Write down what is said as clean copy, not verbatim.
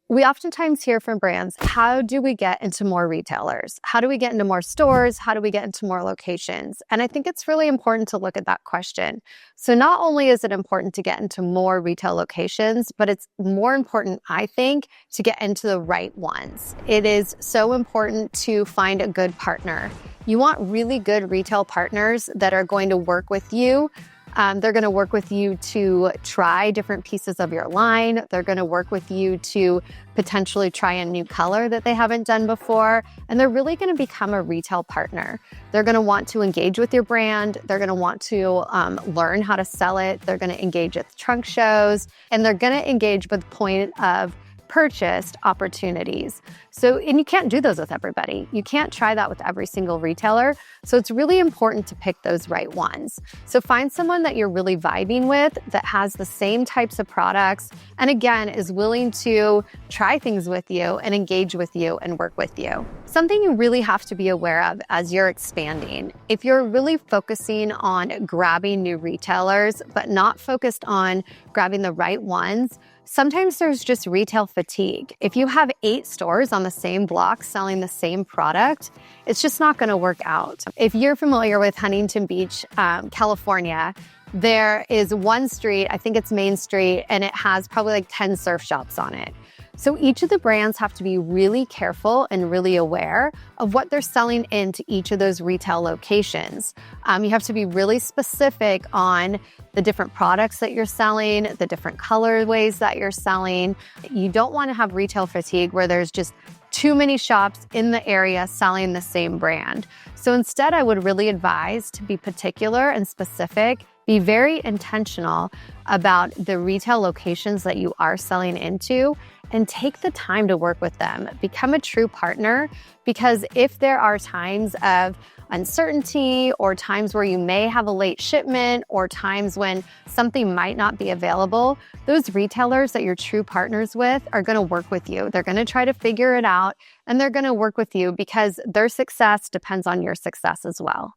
We oftentimes hear from brands, how do we get into more retailers? How do we get into more stores? How do we get into more locations? And I think it's really important to look at that question. So not only is it important to get into more retail locations, but it's more important, I think, to get into the right ones. It is so important to find a good partner. You want really good retail partners that are going to work with you. They're going to work with you to try different pieces of your line. They're going to work with you to potentially try a new color that they haven't done before. And they're really going to become a retail partner. They're going to want to engage with your brand. They're going to want to learn how to sell it. They're going to engage at trunk shows. And they're going to engage with point of purchased opportunities. And you can't do those with everybody. You can't try that with every single retailer. So it's really important to pick those right ones. So find someone that you're really vibing with, that has the same types of products, and again, is willing to try things with you and engage with you and work with you. Something you really have to be aware of as you're expanding, if you're really focusing on grabbing new retailers, but not focused on grabbing the right ones, sometimes there's just retail fatigue. If you have 8 stores on the same block selling the same product, it's just not going to work out. If you're familiar with Huntington Beach, California, there is one street, I think it's Main Street, and it has probably like 10 surf shops on it. So each of the brands have to be really careful and really aware of what they're selling into each of those retail locations. You have to be really specific on the different products that you're selling, the different colorways that you're selling. You don't want to have retail fatigue where there's just too many shops in the area selling the same brand. So instead, I would really advise to be particular and specific. Be very intentional about the retail locations that you are selling into and take the time to work with them. Become a true partner, because if there are times of uncertainty or times where you may have a late shipment or times when something might not be available, those retailers that you're true partners with are going to work with you. They're going to try to figure it out, and they're going to work with you because their success depends on your success as well.